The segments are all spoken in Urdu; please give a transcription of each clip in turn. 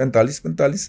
45-45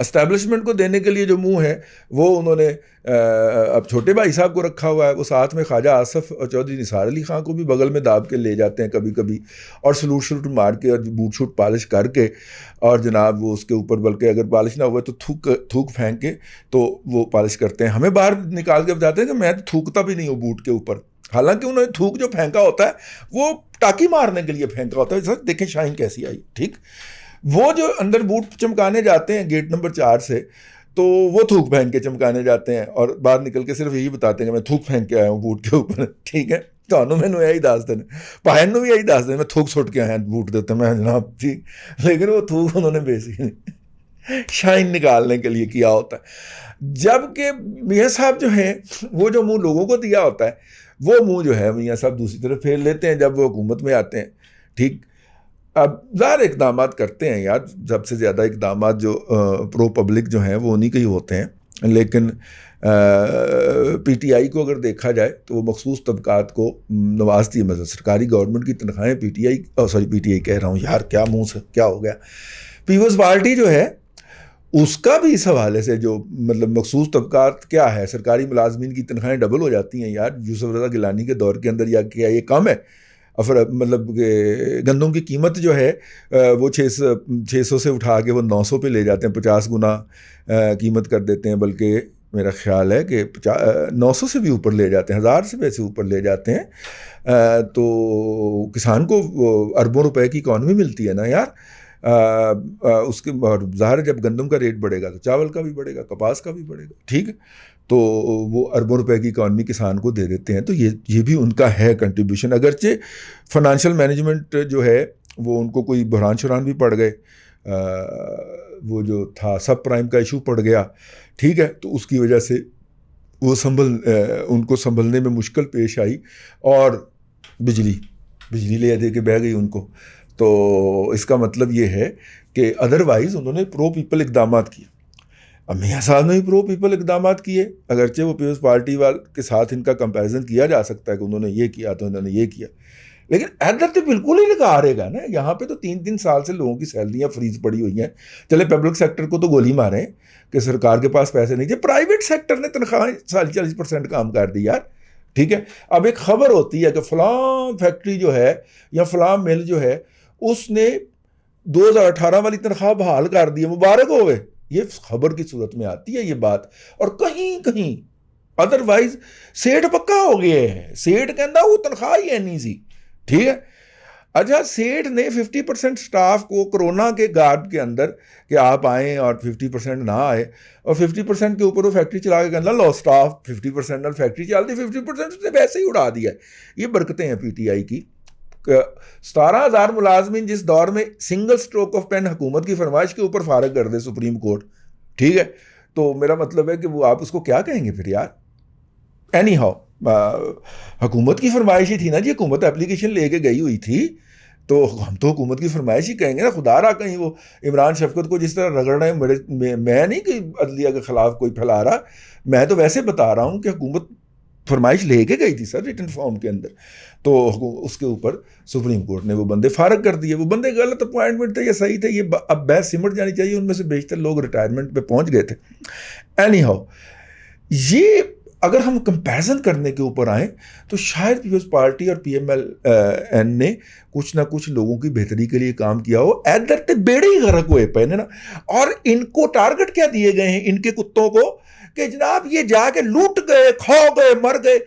اسٹیبلشمنٹ کو دینے کے لیے جو منہ ہے وہ انہوں نے اب چھوٹے بھائی صاحب کو رکھا ہوا ہے، وہ ساتھ میں خواجہ آصف اور چودھری نثار علی خان کو بھی بغل میں داب کے لے جاتے ہیں کبھی کبھی، اور سلوٹ شلوٹ مار کے اور بوٹ شوٹ پالش کر کے، اور جناب وہ اس کے اوپر بلکہ اگر پالش نہ ہوا تو تھوک پھینک کے تو وہ پالش کرتے ہیں، ہمیں باہر نکال کے بتاتے ہیں کہ میں تھوکتا بھی نہیں ہوں بوٹ کے اوپر، حالانکہ انہوں نے تھوک جو پھینکا ہوتا ہے وہ ٹاکی مارنے کے لیے پھینکا ہوتا ہے. سر دیکھیں شائن کیسی آئی. ٹھیک، وہ جو اندر بوٹ چمکانے جاتے ہیں گیٹ نمبر 4 سے، تو وہ تھوک پھینک کے چمکانے جاتے ہیں اور باہر نکل کے صرف یہی بتاتے ہیں کہ میں تھوک پھینک کے آیا ہوں بوٹ کے اوپر. ٹھیک ہے، تو میں یہی دس دیں پہن بھی یہی دس دیں میں تھوک سٹ کے آیا بوٹ دیتے میں جناب. ٹھیک، لیکن وہ تھوک انہوں نے بیسیکلی شائن نکالنے کے لیے کیا ہوتا ہے، جبکہ میاں صاحب جو ہیں وہ جو منہ لوگوں کو دیا ہوتا ہے وہ منہ جو ہے میاں صاحب دوسری طرف پھیر لیتے ہیں جب وہ حکومت میں آتے ہیں. ٹھیک، اب ظاہر اقدامات کرتے ہیں یار، سب سے زیادہ اقدامات جو پرو پبلک جو ہیں وہ انہی کے ہی ہوتے ہیں، لیکن پی ٹی آئی کو اگر دیکھا جائے تو وہ مخصوص طبقات کو نوازتی ہے. مثلا سرکاری گورنمنٹ کی تنخواہیں پی ٹی آئی کہہ رہا ہوں یار، کیا منہ سے کیا ہو گیا، پیپلز پارٹی جو ہے اس کا بھی اس حوالے سے جو مطلب مخصوص طبقات کیا ہے، سرکاری ملازمین کی تنخواہیں ڈبل ہو جاتی ہیں یار یوسف رضا گیلانی کے دور کے اندر، یا کیا یہ کم ہے؟ مطلب کہ گندم کی قیمت جو ہے وہ 600 سے اٹھا کے وہ 900 پہ لے جاتے ہیں، 50 گنا قیمت کر دیتے ہیں، بلکہ میرا خیال ہے کہ 900 سے بھی اوپر لے جاتے ہیں، 1000 سے ویسے اوپر لے جاتے ہیں. تو کسان کو اربوں روپے کی اکانومی ملتی ہے نا یار. اس کے ظاہر جب گندم کا ریٹ بڑھے گا تو چاول کا بھی بڑھے گا، کپاس کا بھی بڑھے گا. ٹھیک، تو وہ اربوں روپے کی اکانومی کسان کو دے دیتے ہیں. تو یہ بھی ان کا ہے کنٹریبیوشن، اگرچہ فائنانشیل مینجمنٹ جو ہے وہ ان کو کوئی بحران شران بھی پڑ گئے، وہ جو تھا سب پرائم کا ایشو پڑ گیا. ٹھیک ہے، تو اس کی وجہ سے وہ ان کو سنبھلنے میں مشکل پیش آئی، اور بجلی لے دے کے بہہ گئی ان کو. تو اس کا مطلب یہ ہے کہ ادروائز انہوں نے پرو پیپل اقدامات کیے. اب میاں صاحب نے بھی پرو پیپل اقدامات کیے، اگرچہ وہ پیپلز پارٹی کے ساتھ ان کا کمپیریزن کیا جا سکتا ہے کہ انہوں نے یہ کیا تو انہوں نے یہ کیا، لیکن ادھر تو بالکل ہی لگا رہے گا نا. یہاں پہ تو 3 سال سے لوگوں کی سیلریاں فریز پڑی ہوئی ہیں. چلے پبلک سیکٹر کو تو گولی ماریں کہ سرکار کے پاس پیسے نہیں تھے، پرائیویٹ سیکٹر نے تنخواہیں 40% کام کر دی یار. ٹھیک ہے، اب ایک خبر ہوتی ہے کہ فلاں فیکٹری جو ہے یا فلاں مل جو ہے اس نے 2018 والی تنخواہ بحال کر دی، مبارک ہوئے. یہ خبر کی صورت میں آتی ہے یہ بات، اور کہیں ادروائز سیٹ پکا ہو گیا ہے. سیٹ کہندا وہ تنخواہ ہی اینی سی. ٹھیک ہے، اچھا سیٹ نے 50% سٹاف کو کرونا کے گارڈ کے اندر کہ آپ آئیں اور 50% نہ آئے، اور 50% کے اوپر وہ فیکٹری چلا کے کہنا لو سٹاف 50% اور فیکٹری چلتی 50% سے ویسے ہی اڑا دیا ہے. یہ برکتیں ہیں پی ٹی آئی کی. 17,000 ملازمین جس دور میں سنگل سٹروک آف پین حکومت کی فرمائش کے اوپر فارغ کر دے سپریم کورٹ. ٹھیک ہے، تو میرا مطلب ہے کہ وہ آپ اس کو کیا کہیں گے پھر یار. اینی ہاؤ حکومت کی فرمائش ہی تھی نا جی، حکومت اپلیکیشن لے کے گئی ہوئی تھی، تو ہم تو حکومت کی فرمائش ہی کہیں گے نا. خدا رہا کہیں وہ عمران شفقت کو جس طرح رگڑ رہے ہیں، میں نہیں کہ عدلیہ کے خلاف کوئی پھیلا رہا، میں تو ویسے بتا رہا ہوں کہ حکومت فرمائش لے کے گئی تھی سر ریٹن فارم کے اندر، تو اس کے اوپر سپریم کورٹ نے وہ بندے فارغ کر دیے. وہ بندے غلط اپوائنٹمنٹ تھے یا صحیح تھے، یہ اب بحث سمٹ جانی چاہیے. ان میں سے بیشتر لوگ ریٹائرمنٹ پہ پہنچ گئے تھے. اینی ہاؤ، یہ اگر ہم کمپیریزن کرنے کے اوپر آئیں تو شاید پیپلز پارٹی اور پی ایم ایل این نے کچھ نہ کچھ لوگوں کی بہتری کے لیے کام کیا ہو. ادھر تے بیڑے ہی غرق ہوئے پے نا. اور ان کو ٹارگٹ کیا دیے گئے ہیں ان کے کتوں کو کہ جناب یہ جا کے لوٹ گئے، کھو گئے، مر گئے.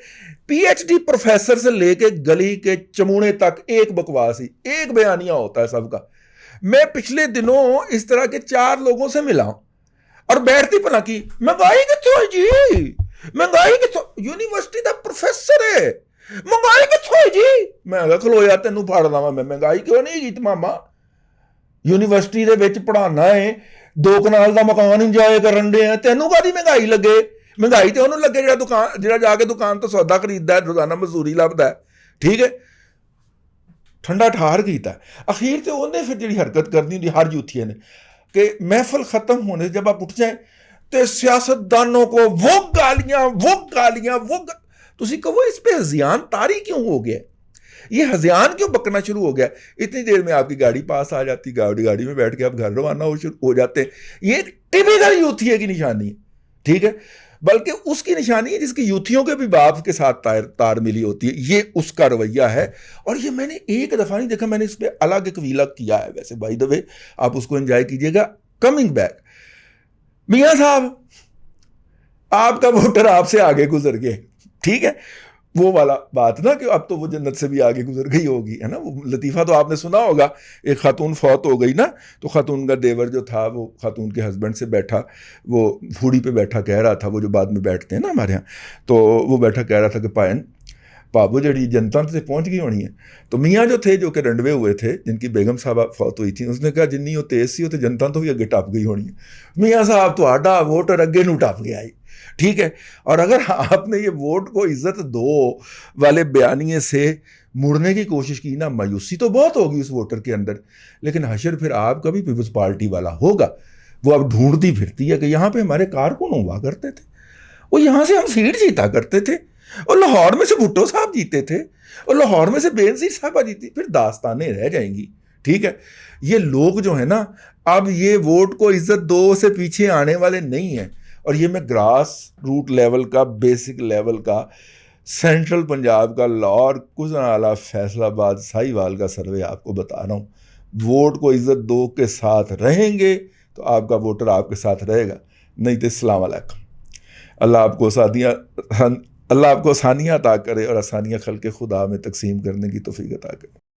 پی ایچ ڈی پروفیسر سے لے کے گلی کے چمونے تک ایک بکواس ہی، ایک بیانیہ ہوتا ہے سب کا. میں پچھلے دنوں اس طرح کے 4 لوگوں سے ملا ہوں اور بیٹھتی پنا کی مہنگائی کتوں ہے جی، مہنگائی کتوں، یونیورسٹی دا پروفیسر ہے، مہنگائی کتوں ہے جی. میں کھلو یا تینوں پھاڑ دا میں مہنگائی کیوں نہیں گی ماما، یونیورسٹی دے وچ پڑھانا ہے، 2 کنال دا مکان انجوائے کرن دے ہیں، تینوں کادی مہنگائی لگے. مہنگائی تے انہوں لگے جڑا جا کے دکان تو سودا خریددا ہے، روزانہ مزدوری لبدا ہے. ٹھیک ہے، ٹھنڈا ٹھار کیتا ہے. اخیر تے انہیں پھر جڑی حرکت کرنی ہوندی ہر یوتھیے نے کہ محفل ختم ہونے جب آپ اٹھ جائیں تو سیاستدانوں کو وہ گالیاں تسی کہو اس پہ زیان تاری کیوں ہو گیا؟ یہ ہذیان کیوں بکنا شروع ہو گیا؟ اتنی دیر میں آپ کی گاڑی پاس آ جاتی، گاڑی میں بیٹھ کے آپ گھر روانہ ہو جاتے ہیں. یہ ایک ٹپیکل یوتھیے کی نشانی ہے، ٹھیک ہے، بلکہ اس کی نشانی ہے جس کی یوتھیوں کے بھی باپ کے ساتھ تار ملی ہوتی ہے. یہ اس کا رویہ ہے. اور یہ میں نے ایک دفعہ نہیں دیکھا، میں نے اس پہ الگ ایک ویلاگ کیا ہے ویسے، بائی دا وے آپ اس کو انجوائے کیجیے گا. کمنگ بیک، میاں صاحب آپ کا ووٹر آپ سے آگے گزر گئے، ٹھیک ہے، وہ والا بات نا کہ اب تو وہ جنت سے بھی آگے گزر گئی ہوگی، ہے نا. وہ لطیفہ تو آپ نے سنا ہوگا، ایک خاتون فوت ہو گئی نا، تو خاتون کا دیور جو تھا وہ خاتون کے ہسبینڈ سے بیٹھا، وہ پھوڑی پہ بیٹھا کہہ رہا تھا، وہ جو بعد میں بیٹھتے ہیں نا ہمارے ہاں، تو وہ بیٹھا کہہ رہا تھا کہ پائن پابو جڑی جنتا سے پہنچ گئی ہونی ہے. تو میاں جو تھے، جو کہ رنڈوے ہوئے تھے، جن کی بیگم صاحبہ فوت ہوئی تھی، اس نے کہا جنی وہ تیز سی، وہ تو جنتا تو بھی اگے ٹپ گئی ہونی ہے. میاں صاحب تو آڈا ووٹر اگے نو ٹپ گیا، ٹھیک ہے. اور اگر آپ نے یہ ووٹ کو عزت دو والے بیانیے سے مڑنے کی کوشش کی نا، مایوسی تو بہت ہوگی اس ووٹر کے اندر، لیکن حشر پھر آپ کا بھی پیپلز پارٹی والا ہوگا. وہ اب ڈھونڈتی پھرتی ہے کہ یہاں پہ ہمارے کارکن ہوا کرتے تھے، وہ یہاں سے ہم سیٹ جیتا کرتے تھے، اور لاہور میں سے بھٹو صاحب جیتے تھے، اور لاہور میں سے بے نظیر صاحبہ جیتی. پھر داستانیں رہ جائیں گی، ٹھیک ہے. یہ لوگ جو ہیں نا، اب یہ ووٹ کو عزت دو سے پیچھے آنے والے نہیں ہیں. اور یہ میں گراس روٹ لیول کا، بیسک لیول کا، سینٹرل پنجاب کا، لاہور، گجرانوالہ، فیصل آباد، ساہیوال کا سروے آپ کو بتا رہا ہوں. ووٹ کو عزت دو کے ساتھ رہیں گے تو آپ کا ووٹر آپ کے ساتھ رہے گا، نہیں تو السلام علیکم. اللہ آپ کو آسانیاں عطا کرے، اور آسانیاں خلق خدا میں تقسیم کرنے کی توفیق عطا کرے.